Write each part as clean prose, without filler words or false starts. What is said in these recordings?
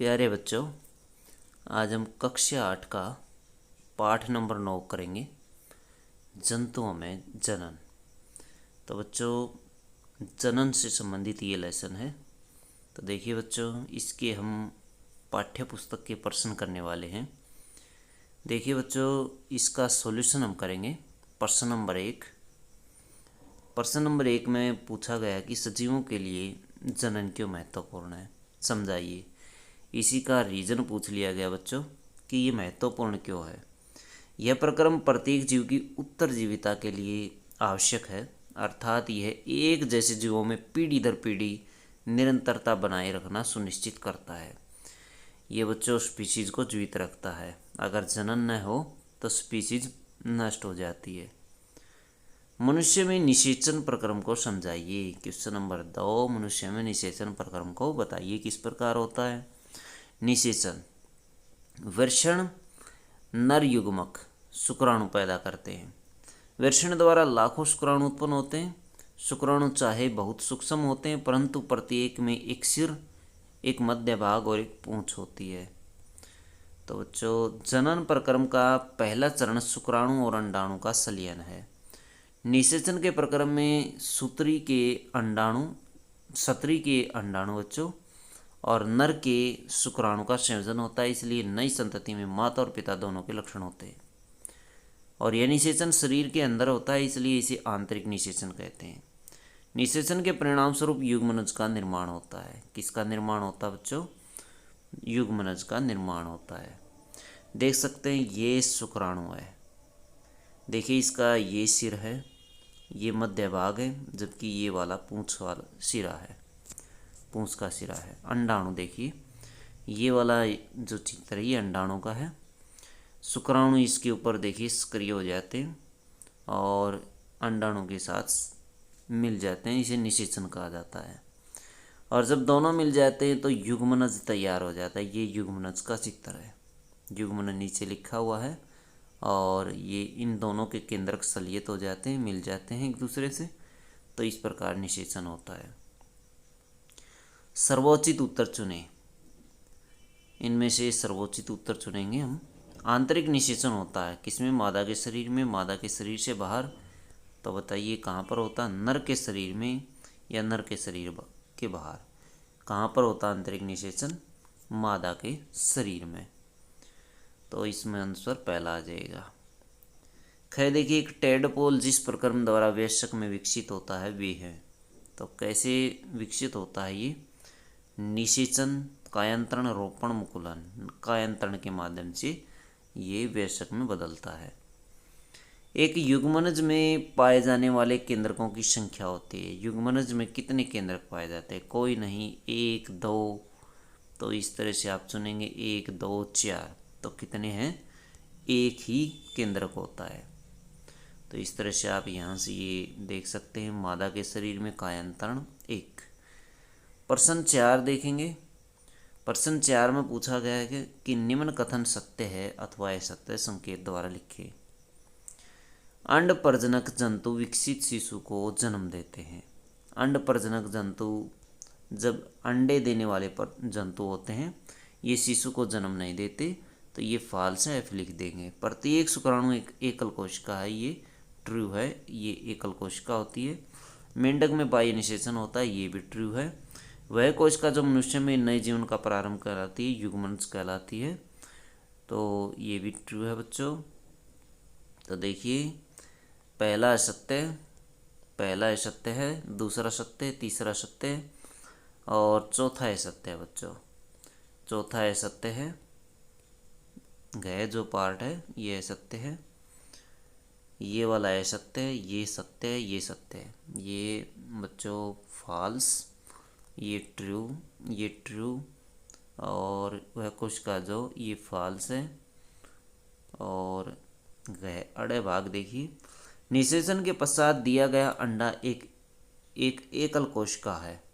प्यारे बच्चों, आज हम कक्षा 8 का पाठ नंबर 9 करेंगे, जंतुओं में जनन। तो बच्चों, जनन से संबंधित ये लेसन है। तो देखिए बच्चों, इसके हम पाठ्य पुस्तक के प्रश्न करने वाले हैं। देखिए बच्चों, इसका सॉल्यूशन हम करेंगे। प्रश्न नंबर 1। प्रश्न नंबर 1 में पूछा गया कि सजीवों के लिए जनन क्यों महत्वपूर्ण है, समझाइए। इसी का रीज़न पूछ लिया गया बच्चों कि ये महत्वपूर्ण क्यों है। यह प्रक्रम प्रत्येक जीव की उत्तरजीविता के लिए आवश्यक है, अर्थात यह एक जैसे जीवों में पीढ़ी दर पीढ़ी निरंतरता बनाए रखना सुनिश्चित करता है। ये बच्चों स्पीशीज को जीवित रखता है। अगर जनन न हो तो स्पीशीज नष्ट हो जाती है। मनुष्य में निषेचन प्रक्रम को समझाइए। क्वेश्चन नंबर 2, मनुष्य में निषेचन प्रक्रम को बताइए किस प्रकार होता है। निषेचन, वर्षण नर युग्मक शुक्राणु पैदा करते हैं। वर्षण द्वारा लाखों शुक्राणु उत्पन्न होते हैं। शुक्राणु चाहे बहुत सूक्ष्म होते हैं, परंतु प्रत्येक में एक सिर, एक मध्य भाग और एक पूंछ होती है। तो बच्चों, जनन प्रक्रम का पहला चरण शुक्राणु और अंडाणु का संलयन है। निषेचन के प्रक्रम में सत्री के अंडाणु बच्चों और नर के शुक्राणु का संयोजन होता है, इसलिए नई संतति में माता और पिता दोनों के लक्षण होते हैं। और यह निषेचन शरीर के अंदर होता है, इसलिए इसे आंतरिक निषेचन कहते हैं। निषेचन के परिणाम स्वरूप युग्मनज का निर्माण होता है। किसका निर्माण होता है बच्चों? युग्मनज का निर्माण होता है। देख सकते हैं ये शुक्राणु है। देखिए इसका ये सिर है, ये मध्य भाग है, जबकि ये वाला पूंछ वाला सिरा है, पूंछ का सिरा है। अंडाणु देखिए, ये वाला जो चित्र है ये अंडाणु का है। शुक्राणु इसके ऊपर देखिए सक्रिय हो जाते हैं और अंडाणु के साथ मिल जाते हैं, इसे निषेचन कहा जाता है। और जब दोनों मिल जाते हैं तो युग्मनज तैयार हो जाता है। ये युग्मनज का चित्र है, युग्मनज नीचे लिखा हुआ है और ये इन दोनों के केंद्रक संलयित हो जाते हैं, मिल जाते हैं एक दूसरे से। तो इस प्रकार निषेचन होता है। सर्वोचित उत्तर चुनें। इनमें से सर्वोचित उत्तर चुनेंगे हम। आंतरिक निषेचन होता है किसमें? मादा के शरीर में। मादा के शरीर से बाहर। तो बताइए कहाँ पर होता है? नर के शरीर में या नर के शरीर के बाहर? कहाँ पर होता है आंतरिक निषेचन? मादा के शरीर में। तो इसमें आंसर पहला आ जाएगा। खैर देखिए, एक टेडपोल जिस प्रक्रम द्वारा वयस्क में विकसित होता है वे है। तो कैसे विकसित होता है ये? निषेचन, कायांतरण, रोपण, मुकुलन। कायांतरण के माध्यम से ये वयस्क में बदलता है। एक युग्मनज में पाए जाने वाले केंद्रकों की संख्या होती है। युग्मनज में कितने केंद्रक पाए जाते हैं? कोई नहीं, 1, 2। तो इस तरह से आप चुनेंगे 1, 2, 4। तो कितने हैं? एक ही केंद्रक होता है। तो इस तरह से आप यहाँ से ये देख सकते हैं, मादा के शरीर में कायांतरण 1। प्रश्न 4 देखेंगे। प्रश्न 4 में पूछा गया है कि निम्न कथन सत्य है अथवा असत्य संकेत द्वारा लिखे। अंड प्रजनक जंतु विकसित शिशु को जन्म देते हैं। अंड प्रजनक जंतु जब अंडे देने वाले जंतु होते हैं, ये शिशु को जन्म नहीं देते। तो ये फॉल्स है, एफ लिख देंगे। प्रत्येक शुक्राणु एक एकल कोशिका है, ये ट्रू है, ये एकल कोशिका होती है। मेंढक में बाह्य निषेचन होता है, ये भी ट्रू है। वह कोशिका जो मनुष्य में नए जीवन का प्रारंभ कराती है युग्मनज कहलाती है। तो ये भी ट्रू है बच्चों। तो देखिए, पहला असत्य है, दूसरा सत्य, तीसरा सत्य और चौथा असत्य है बच्चों। चौथा असत्य है, गए जो पार्ट है ये असत्य है। ये वाला असत्य है, ये सत्य है, ये सत्य है। ये बच्चों फॉल्स, ये ट्रू और वह कोशिका जो ये फॉल्स है। और गए अड़े भाग देखिए, निषेचन के पश्चात दिया गया अंडा एक एकल कोशिका है।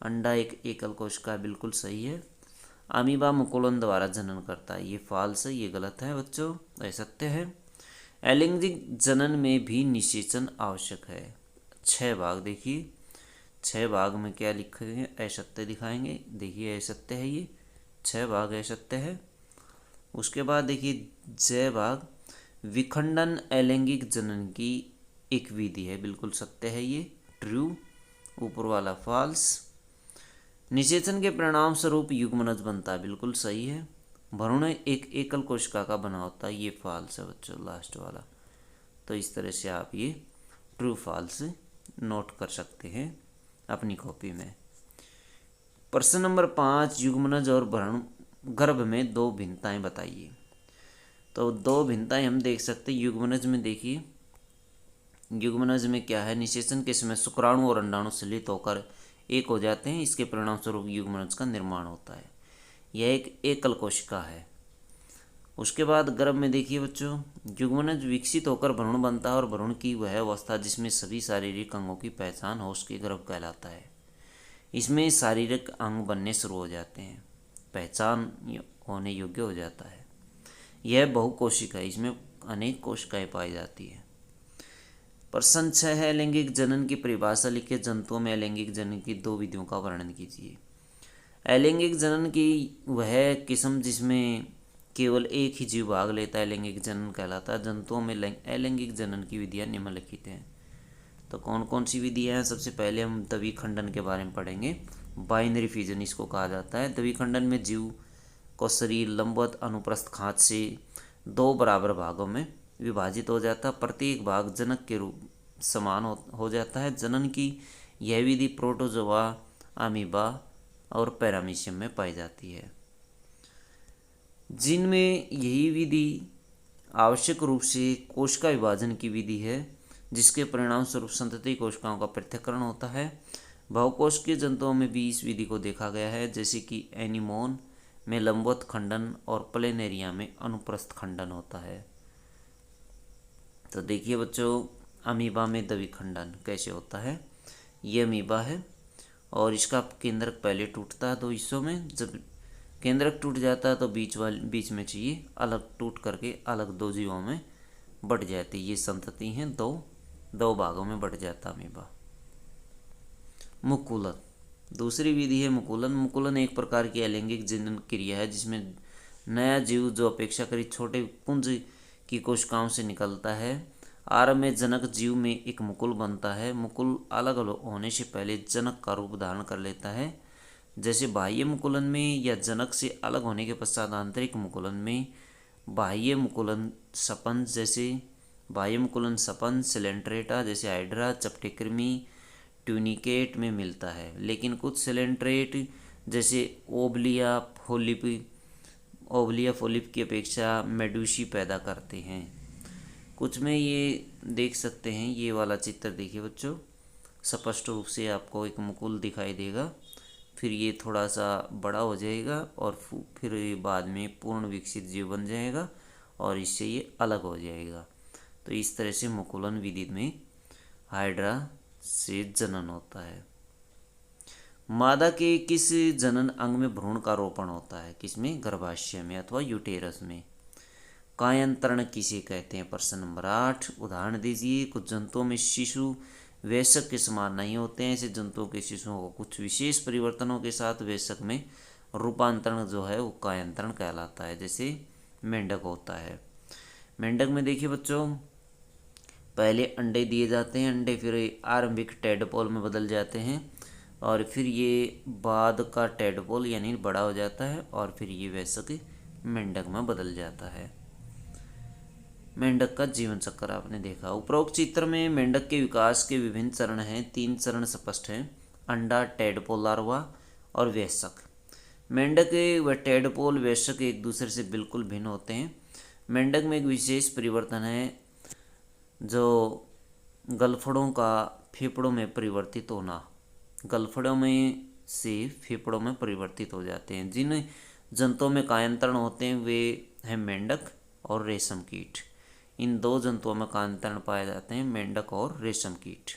अंडा एक एकल कोशिका बिल्कुल सही है। अमीबा मुकुलन द्वारा जनन करता है, ये फॉल्स है, ये गलत है बच्चों, असत्य है। एलिंगिक जनन में भी निषेचन आवश्यक है। 6 भाग देखिए, 6 भाग में क्या लिखेंगे? असत्य दिखाएंगे। देखिए असत्य है ये, 6 भाग है सत्य है। उसके बाद देखिए जय भाग विखंडन अलैंगिक जनन की एक विधि है, बिल्कुल सत्य है ये, ट्रू। ऊपर वाला फॉल्स। निषेचन के परिणाम स्वरूप युग्मनज बनता है, बिल्कुल सही है। भ्रूण एक एकल कोशिका का बना होता है, ये फॉल्स है बच्चों, लास्ट वाला। तो इस तरह से आप ये ट्रू फॉल्स नोट कर सकते हैं अपनी कॉपी में। प्रश्न नंबर 5, युग्मनज और भ्रूण गर्भ में दो भिन्नताएं बताइए। तो दो भिन्नताएं हम देख सकते हैं युग्मनज में। देखिए युग्मनज में क्या है, निषेचन के समय शुक्राणु और अंडाणु सलित होकर एक हो जाते हैं, इसके परिणाम स्वरूप युग्मनज का निर्माण होता है। यह एक एकल कोशिका है। उसके बाद गर्भ में देखिए बच्चों, युग्मनज विकसित होकर भ्रूण बनता है और भ्रूण की वह अवस्था जिसमें सभी शारीरिक अंगों की पहचान हो उसके गर्भ कहलाता है। इसमें शारीरिक अंग बनने शुरू हो जाते हैं, पहचान होने योग्य हो जाता है। यह बहुकोशिका है, इसमें अनेक कोशिकाएं पाई जाती है। प्रश्न 6 है, अलैंगिक जनन की परिभाषा लिखे। जंतुओं में अलैंगिक जनन की दो विधियों का वर्णन कीजिए। अलैंगिक जनन की वह किस्म जिसमें केवल एक ही जीव भाग लेता है अलैंगिक जनन कहलाता है। जंतुओं में अलैंगिक जनन की विधियां निम्नलिखित हैं। तो कौन कौन सी विधियां हैं? सबसे पहले हम द्विखंडन के बारे में पढ़ेंगे। बाइनरी फिजन इसको कहा जाता है। द्विखंडन में जीव को शरीर लंबवत अनुप्रस्थ खांच से दो बराबर भागों में विभाजित हो जाता है। प्रत्येक भाग जनक के रूप समान हो जाता है। जनन की यह विधि प्रोटोजोआ, अमीबा और पैरामीशियम में पाई जाती है, जिनमें यही विधि आवश्यक रूप से कोशिका विभाजन की विधि है, जिसके परिणाम स्वरूप संतति कोशिकाओं का पृथक्करण होता है। बहुकोशिकीय जंतुओं में भी इस विधि को देखा गया है, जैसे कि एनीमोन में लंबवत खंडन और प्लेनेरिया में अनुप्रस्थ खंडन होता है। तो देखिए बच्चों, अमीबा में द्विखंडन कैसे होता है। ये अमीबा है और इसका केंद्रक पहले टूटता है दो हिस्सों में। जब केंद्रक टूट जाता है तो बीच में चाहिए अलग टूट करके अलग दो जीवों में बट जाती है। ये संतति हैं, दो भागों में बट जाता अमीबा। मुकुलन दूसरी विधि है मुकुलन। मुकुलन एक प्रकार की अलैंगिक जनन क्रिया है, जिसमें नया जीव जो अपेक्षाकृत छोटे पुंज की कोशिकाओं से निकलता है। आरंभ में जनक जीव में एक मुकुल बनता है। मुकुल अलग होने से पहले जनक का रूप धारण कर लेता है, जैसे बाह्य मुकुलन में, या जनक से अलग होने के पश्चात आंतरिक मुकुलन में। बाह्य मुकुलन सपंज जैसे बाह्य मुकुलन सपंज सिलेंट्रेटा जैसे हाइड्रा, चपटेकृमि, ट्यूनिकेट में मिलता है, लेकिन कुछ सिलेंट्रेट जैसे ओबलिया फोलिप की अपेक्षा मेडूसी पैदा करते हैं। कुछ में ये देख सकते हैं, ये वाला चित्र देखिए बच्चों, स्पष्ट रूप से आपको एक मुकुल दिखाई देगा, फिर ये थोड़ा सा बड़ा हो जाएगा और फिर बाद में पूर्ण विकसित जीव बन जाएगा और इससे ये अलग हो जाएगा। तो इस तरह से मुकुलन विधि में हाइड्रा से जनन होता है। मादा के किस जनन अंग में भ्रूण का रोपण होता है? किसमें? गर्भाशय में अथवा यूटेरस में। कायांतरण किसे कहते हैं? प्रश्न नंबर 8 उदाहरण दीजिए। कुछ जंतुओं में शिशु वयस्क के समान नहीं होते हैं। ऐसे जंतुओं के शिशुओं को कुछ विशेष परिवर्तनों के साथ वयस्क में रूपांतरण जो है वो कायांतरण कहलाता है, जैसे मेंढक होता है। मेंढक में देखिए बच्चों, पहले अंडे दिए जाते हैं, अंडे फिर आरंभिक टेडपोल में बदल जाते हैं और फिर ये बाद का टेडपोल यानी बड़ा हो जाता है और फिर ये वयस्क मेंढक में बदल जाता है। मेंढक का जीवन चक्र आपने देखा। उपरोक्त चित्र में मेंढक के विकास के विभिन्न चरण हैं। 3 चरण स्पष्ट हैं: अंडा, टेडपोल, लार्वा और वयस्क। मेंढक व टेडपोल वयस्क एक दूसरे से बिल्कुल भिन्न होते हैं। मेंढक में एक विशेष परिवर्तन है, जो गलफड़ों का फेफड़ों में परिवर्तित होना। गलफड़ों में से फेफड़ों में परिवर्तित हो जाते हैं। जिन जंतुओं में कायांतरण होते हैं वे हैं मेंढक और रेशम कीट। इन दो जंतुओं में कायांतरण पाए जाते हैं, मेंढक और रेशम कीट।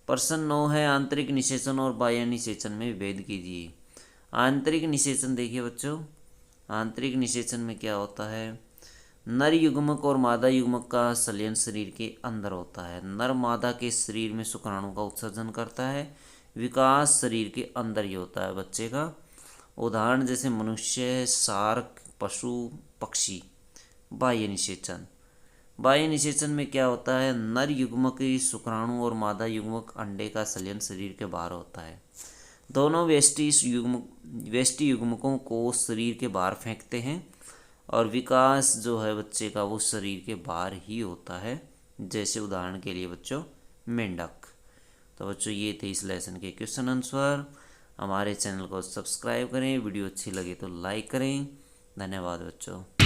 प्रश्न 9 है आंतरिक निषेचन और बाह्य निषेचन में भेद कीजिए। आंतरिक निषेचन देखिए बच्चों, आंतरिक निषेचन में क्या होता है? नर युग्मक और मादा युग्मक का संलयन शरीर के अंदर होता है। नर मादा के शरीर में शुक्राणु का उत्सर्जन करता है। विकास शरीर के अंदर ही होता है बच्चे का, उदाहरण जैसे मनुष्य, शार्क, पशु, पक्षी। बाह्य निषेचन। बाह्य निषेचन में क्या होता है, नर युग्मक शुक्राणु और मादा युग्मक अंडे का संलयन शरीर के बाहर होता है। दोनों वेष्टि युग्मकों को शरीर के बाहर फेंकते हैं और विकास जो है बच्चे का वो शरीर के बाहर ही होता है। जैसे उदाहरण के लिए बच्चों मेंढक। तो बच्चों ये थे इस लेसन के क्वेश्चन आंसर। हमारे चैनल को सब्सक्राइब करें, वीडियो अच्छी लगे तो लाइक करें। धन्यवाद बच्चों।